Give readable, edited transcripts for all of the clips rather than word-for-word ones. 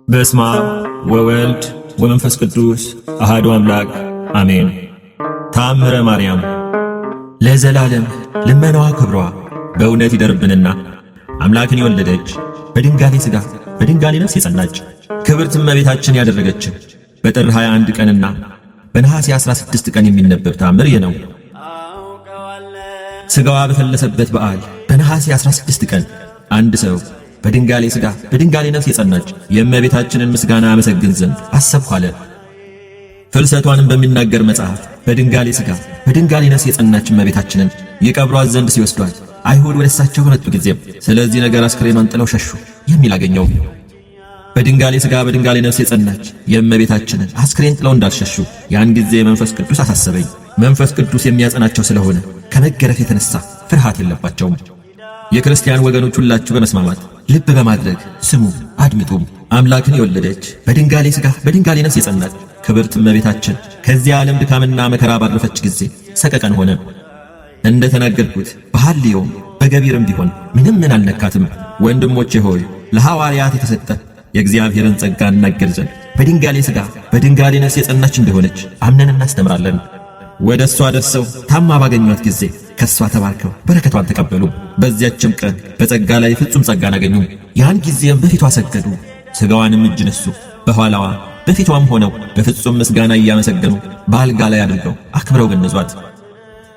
በስመ አብ ወወልድ ወመንፈስ ቅዱስ አሐዱ አምላክ አሜን። ተአምረ ማርያም ለዘላለም ልመናዋ ክብሯ በእውነት ይደርብንና አምላክን የወለደች በድንጋሌ ሥጋ በድንጋሌ ነፍስ የጸናች ክብርት እመቤታችን ያደረገችን በጥር 21 ቀንና በነሐሴ 16 ቀን የሚነበብ ተአምር ይህ ነው። ሥጋዋ በፈለሰበት በዓል በነሐሴ 16 ቀን አንድ ሰው በድንጋሌ ሥጋ በድንጋሌ ነፍስ የጸናች የእመቤታችንን ምስጋና አመሰግን ዘንድ አሰብኩ አለ። ፍልሰቷንም በሚናገር መጽሐፍ በድንጋሌ ሥጋ በድንጋሌ ነፍስ የጸናች እመቤታችንን ይቀብሯት ዘንድ ሲወስዷት አይሁድ ወደ እሳቸው በመጡ ጊዜም ስለዚህ ነገር አስክሬኗን ጥለው ሸሹ የሚል አገኘው። በድንጋሌ ሥጋ በድንጋሌ ነፍስ የጸናች የእመቤታችንን አስክሬን ጥለው እንዳልሸሹ ያን ጊዜ መንፈስ ቅዱስ አሳሰበኝ። መንፈስ ቅዱስ የሚያጸናቸው ስለሆነ ከመገረፍ የተነሳ ፍርሃት የለባቸውም። የክርስቲያን ወገኖች ሁላችሁ በመስማማት ልብ በማድረግ ስሙ አድምጡም። አምላክን የወለደች በድንጋሌ ሥጋ በድንጋሌ ነፍስ የጸናች ክብርት እመቤታችን ከዚህ ዓለም ድካምና መከራ ባረፈች ጊዜ ሰቀቀን ሆነ። እንደ ተናገርኩት በሐልዮም በገቢርም ቢሆን ምንም አልነካትም። ወንድሞቼ ሆይ ለሐዋርያት የተሰጠ የእግዚአብሔርን ጸጋ እናገር ዘንድ በድንጋሌ ሥጋ በድንጋሌ ነፍስ የጸናች እንደሆነች አምነን እናስተምራለን። ወደ እሷ ደርሰው ታማ ባገኟት ጊዜ ከእሷ ተባርከው በረከቷን ተቀበሉ። በዚያችም ቀን በጸጋ ላይ ፍጹም ጸጋን አገኙ። ያን ጊዜም በፊቷ ሰገዱ፣ ሥጋዋንም እጅ ነሱ። በኋላዋ በፊቷም ሆነው በፍጹም ምስጋና እያመሰገኑ በአልጋ ላይ አድርገው አክብረው ገነዟት።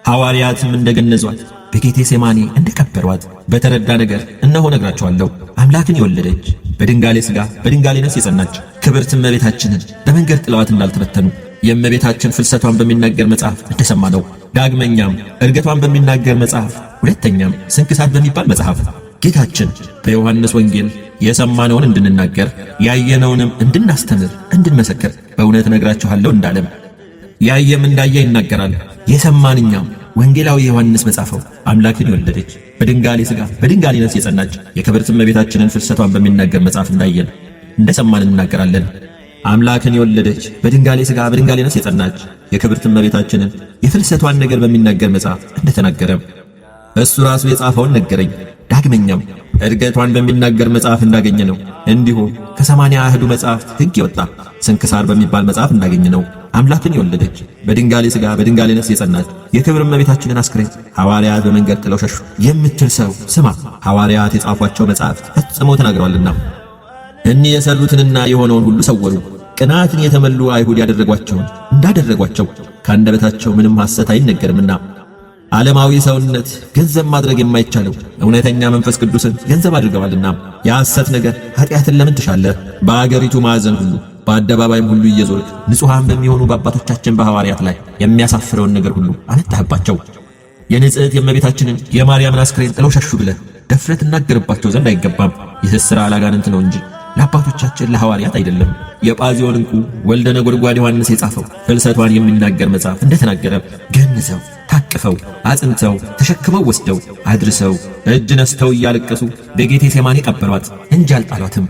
ሐዋርያትም እንደገነዟት በጌቴ ሴማኒ እንደቀበሯት በተረዳ ነገር እነሆ ነግራቸዋለሁ። አምላክን የወለደች በድንጋሌ ሥጋ በድንጋሌ ነፍስ የጸናች ክብርት እመቤታችንን በመንገድ ጥለዋት እንዳልተበተኑ የእመቤታችን ፍልሰቷን በሚናገር መጽሐፍ እንደሰማነው፣ ዳግመኛም ዕርገቷን በሚናገር መጽሐፍ፣ ሁለተኛም ስንክሳር በሚባል መጽሐፍ ጌታችን በዮሐንስ ወንጌል የሰማነውን እንድንናገር ያየነውንም እንድናስተምር እንድንመሰክር በእውነት ነግራችኋለሁ እንዳለም ያየም እንዳየ ይናገራል። የሰማንኛም ወንጌላዊ ዮሐንስ መጻፈው አምላክን የወለደች በድንጋሌ ሥጋ በድንጋሌ ነፍስ የጸናች የክብርት እመቤታችንን ፍልሰቷን በሚናገር መጽሐፍ እንዳየን እንደሰማን እንናገራለን። አምላክን የወለደች በድንጋሌ ሥጋ በድንጋሌ ነፍስ የጸናች የክብርት እመቤታችንን የፍልሰቷን ነገር በሚናገር መጽሐፍ እንደተናገረም እሱ ራሱ የጻፈውን ነገረኝ። ዳግመኛም ዕርገቷን በሚናገር መጽሐፍ እንዳገኘ ነው እንዲሁ ከ80 አህዱ መጽሐፍት ሕግ የወጣ ስንክሳር በሚባል መጽሐፍ እንዳገኘ ነው። አምላክን የወለደች በድንጋሌ ሥጋ በድንጋሌ ነፍስ የጸናች የክብር እመቤታችንን አስክሬን ሐዋርያት በመንገድ ጥለው ሸሹ የምትል ሰው ስማ። ሐዋርያት የጻፏቸው መጽሐፍት ፈጽመው ተናግረዋልና እኒህ የሰሩትንና የሆነውን ሁሉ ሰወሩ። ቅናትን የተመሉ አይሁድ ያደረጓቸውን እንዳደረጓቸው ከአንደበታቸው ምንም ሐሰት አይነገርምና ዓለማዊ ሰውነት ገንዘብ ማድረግ የማይቻለው እውነተኛ መንፈስ ቅዱስን ገንዘብ አድርገዋልና የሐሰት ነገር ኃጢአትን ለምን ትሻለህ? በአገሪቱ ማዕዘን ሁሉ በአደባባይም ሁሉ እየዞርክ ንጹሐን በሚሆኑ በአባቶቻችን በሐዋርያት ላይ የሚያሳፍረውን ነገር ሁሉ አመጣህባቸው። የንጽሕት የእመቤታችንን የማርያምን አስክሬን ጥለው ሸሹ ብለህ ደፍረት እናገርባቸው ዘንድ አይገባም። ይህስ ሥራ ለአጋንንት ነው እንጂ ለአባቶቻችን ለሐዋርያት አይደለም። የጳዚዮን ዕንቁ ወልደ ነጎድጓድ ዮሐንስ የጻፈው ፍልሰቷን የሚናገር መጽሐፍ እንደተናገረ ገንዘው ታቅፈው አጽንተው ተሸክመው ወስደው አድርሰው እጅ ነስተው እያለቀሱ በጌቴ ሴማኒ ቀበሯት እንጂ አልጣሏትም።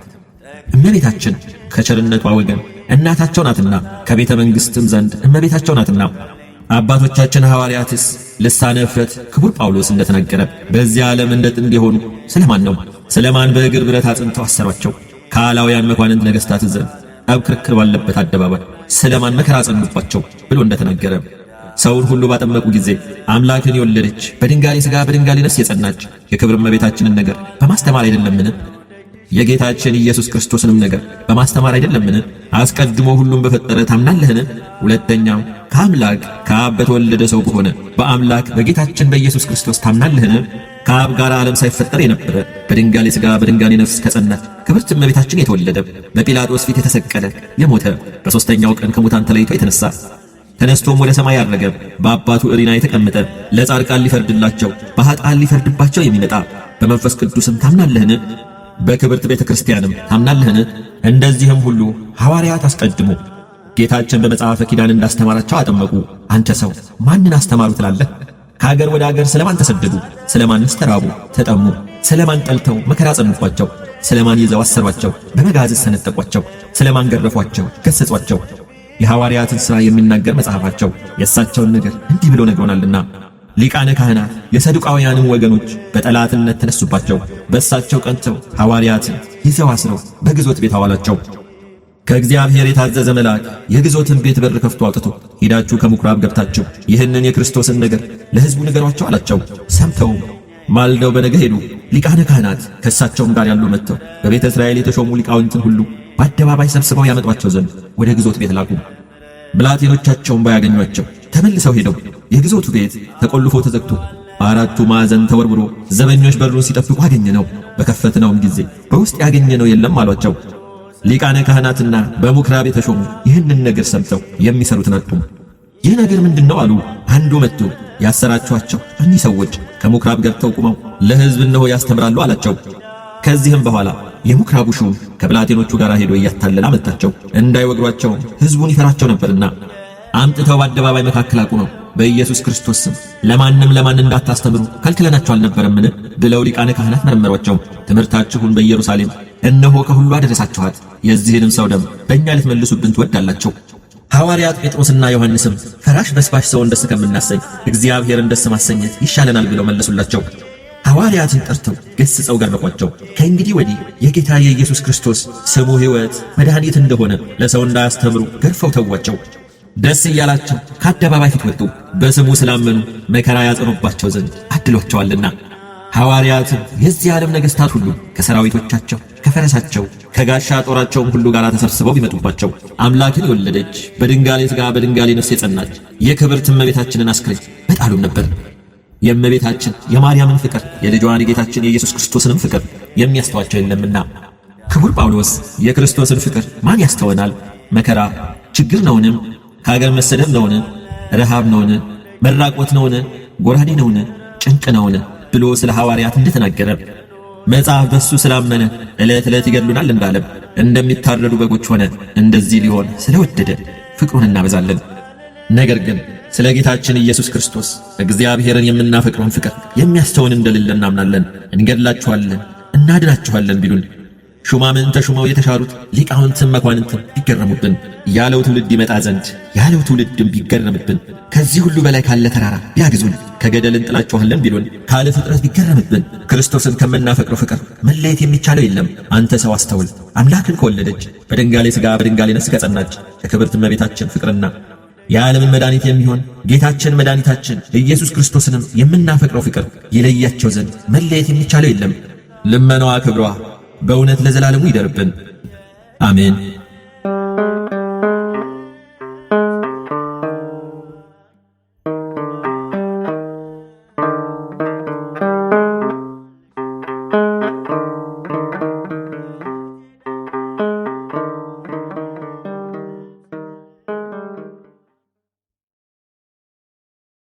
እመቤታችን ከቸርነቷ ወገን እናታቸው ናትና ከቤተ መንግሥትም ዘንድ እመቤታቸው ናትና አባቶቻችን ሐዋርያትስ ልሳነ እፍረት ክቡር ጳውሎስ እንደተናገረ በዚህ ዓለም እንደ ጥንድ የሆኑ ስለማን ነው? ስለማን በእግር ብረት አጽንተው አሰሯቸው? ከአላውያን መኳንንት ነገሥታት ዘንድ ጠብ ክርክር ባለበት አደባባይ ስለማን መከራ አጸኑባቸው ብሎ እንደተናገረ ሰውን ሁሉ ባጠመቁ ጊዜ አምላክን የወለደች በድንጋሌ ሥጋ በድንጋሌ ነፍስ የጸናች የክብር እመቤታችንን ነገር በማስተማር አይደለምን? የጌታችን ኢየሱስ ክርስቶስንም ነገር በማስተማር አይደለምን? አስቀድሞ ሁሉም በፈጠረ ታምናለህን? ሁለተኛም ከአምላክ ከአብ በተወለደ ሰው በሆነ በአምላክ በጌታችን በኢየሱስ ክርስቶስ ታምናለህን? ከአብ ጋር ዓለም ሳይፈጠር የነበረ በድንጋሌ ሥጋ በድንጋሌ ነፍስ ከጸናች ክብርት እመቤታችን የተወለደ በጲላጦስ ፊት የተሰቀለ የሞተ በሦስተኛው ቀን ከሙታን ተለይቶ የተነሳ ተነስቶም ወደ ሰማይ ያረገ በአባቱ ዕሪና የተቀመጠ ለጻድቃን ሊፈርድላቸው በኃጥአን ሊፈርድባቸው የሚመጣ በመንፈስ ቅዱስም ታምናለህን? በክብርት ቤተ ክርስቲያንም ታምናለህን? እንደዚህም ሁሉ ሐዋርያት አስቀድሞ ጌታችን በመጽሐፈ ኪዳን እንዳስተማራቸው አጠመቁ። አንተ ሰው ማንን አስተማሩ ትላለህ? ከአገር ወደ አገር ስለማን ተሰደዱ? ስለማንስ ተራቡ ተጠሙ? ስለማን ጠልተው መከራ ጸኑባቸው? ስለማን ይዘው አሰሯቸው? በመጋዝ ሰነጠቋቸው? ስለማን ገረፏቸው ገሰጿቸው? የሐዋርያትን ሥራ የሚናገር መጽሐፋቸው የእሳቸውን ነገር እንዲህ ብሎ ነግሮናልና ሊቃነ ካህናት የሰዱቃውያንም ወገኖች በጠላትነት ተነሱባቸው። በእሳቸው ቀንተው ሐዋርያትን ይዘው አስረው በግዞት ቤት አዋላቸው። ከእግዚአብሔር የታዘዘ መልአክ የግዞትን ቤት በር ከፍቶ አውጥቶ ሄዳችሁ ከምኵራብ ገብታችሁ ይህንን የክርስቶስን ነገር ለሕዝቡ ንገሯቸው አላቸው። ሰምተው ማልደው በነገ ሄዱ። ሊቃነ ካህናት ከእሳቸውም ጋር ያሉ መጥተው በቤተ እስራኤል የተሾሙ ሊቃውንትን ሁሉ በአደባባይ ሰብስበው ያመጧቸው ዘንድ ወደ ግዞት ቤት ላኩ። ብላቴኖቻቸውን ባያገኟቸው ተመልሰው ሄደው የግዞቱ ቤት ተቆልፎ ተዘግቶ አራቱ ማዕዘን ተወርብሮ ዘበኞች በሩን ሲጠብቁ አገኘነው። በከፈትነውም ጊዜ በውስጥ ያገኘነው የለም አሏቸው። ሊቃነ ካህናትና በምኵራብ የተሾሙ ይህንን ነገር ሰምተው የሚሰሩትን አጡ። ይህ ነገር ምንድነው አሉ። አንዱ መጥቶ ያሰራችኋቸው እኒህ ሰዎች ከምኵራብ ገብተው ቁመው ለሕዝብ እነሆ ያስተምራሉ አላቸው። ከዚህም በኋላ የምኵራቡ ሹም ከብላቴኖቹ ጋር ሄዶ እያታለለ አመጣቸው። እንዳይወግሯቸው ሕዝቡን ይፈራቸው ነበርና አምጥተው በአደባባይ መካከል አቁመው በኢየሱስ ክርስቶስ ስም ለማን እንዳታስተምሩ ከልክለናቸው አልነበረምን ብለው ሊቃነ ካህናት መረመሯቸው። ትምህርታችሁን በኢየሩሳሌም እነሆ ከሁሉ አደረሳችኋት፣ የዚህንም ሰው ደም በእኛ ልትመልሱብን ትወዳላችሁ። ሐዋርያት ጴጥሮስና ዮሐንስም ፈራሽ በስባሽ ሰውን ደስ ከምናሰኝ እግዚአብሔርን ደስ ማሰኘት ይሻለናል ብለው መለሱላቸው። ሐዋርያትን ጠርተው ገሥጸው ገረፏቸው። ከእንግዲህ ወዲህ የጌታ የኢየሱስ ክርስቶስ ስሙ ሕይወት መድኃኒት እንደሆነ ለሰው እንዳያስተምሩ ገርፈው ተዋቸው። ደስ እያላቸው ከአደባባይ ፊት ወጡ። በስሙ ስላመኑ መከራ ያጸኑባቸው ዘንድ አድሏቸዋልና። ሐዋርያትም የዚህ ዓለም ነገሥታት ሁሉ ከሰራዊቶቻቸው ከፈረሳቸው ከጋሻ ጦራቸውም ሁሉ ጋር ተሰብስበው ቢመጡባቸው አምላክን የወለደች በድንጋሌ ሥጋ በድንጋሌ ነፍስ የጸናች የክብርት እመቤታችንን አስክሬን በጣሉም ነበር። የእመቤታችን የማርያምን ፍቅር የልጇን የጌታችን የኢየሱስ ክርስቶስንም ፍቅር የሚያስተዋቸው የለምና። ክቡር ጳውሎስ የክርስቶስን ፍቅር ማን ያስተወናል? መከራ ችግር ነውን? ከአገር መሰደድ ነውን? ረሃብ ነውን? መራቆት ነውን? ጎራዴ ነውን? ጭንቅ ነውን? ብሎ ስለ ሐዋርያት እንደተናገረ መጽሐፍ በሱ ስላመነ ዕለት ዕለት ይገድሉናል እንዳለም እንደሚታረዱ በጎች ሆነ። እንደዚህ ሊሆን ስለወደደ ፍቅሩን እናበዛለን። ነገር ግን ስለ ጌታችን ኢየሱስ ክርስቶስ እግዚአብሔርን የምናፈቅረውን ፍቅር የሚያስተውን እንደሌለ እናምናለን። እንገድላችኋለን፣ እናድናችኋለን ቢሉን ሹማምን ተሹመው የተሻሩት ሊቃውንትን መኳንንትን ቢገረሙብን፣ ያለው ትውልድ ይመጣ ዘንድ ያለው ትውልድም ቢገረምብን፣ ከዚህ ሁሉ በላይ ካለ ተራራ ቢያግዙን፣ ከገደል እንጥላችኋለን ቢሉን፣ ካለ ፍጥረት ቢገረምብን፣ ክርስቶስን ከምናፈቅረው ፍቅር መለየት የሚቻለው የለም። አንተ ሰው አስተውል። አምላክን ከወለደች በድንጋሌ ሥጋ በድንጋሌ ነፍስ ከጸናች ከክብርት እመቤታችን ፍቅርና የዓለምን መድኃኒት የሚሆን ጌታችን መድኃኒታችን ኢየሱስ ክርስቶስንም የምናፈቅረው ፍቅር ይለያቸው ዘንድ መለየት የሚቻለው የለም። ልመናዋ ክብሯ በእውነት ለዘላለሙ ይደርብን፣ አሜን።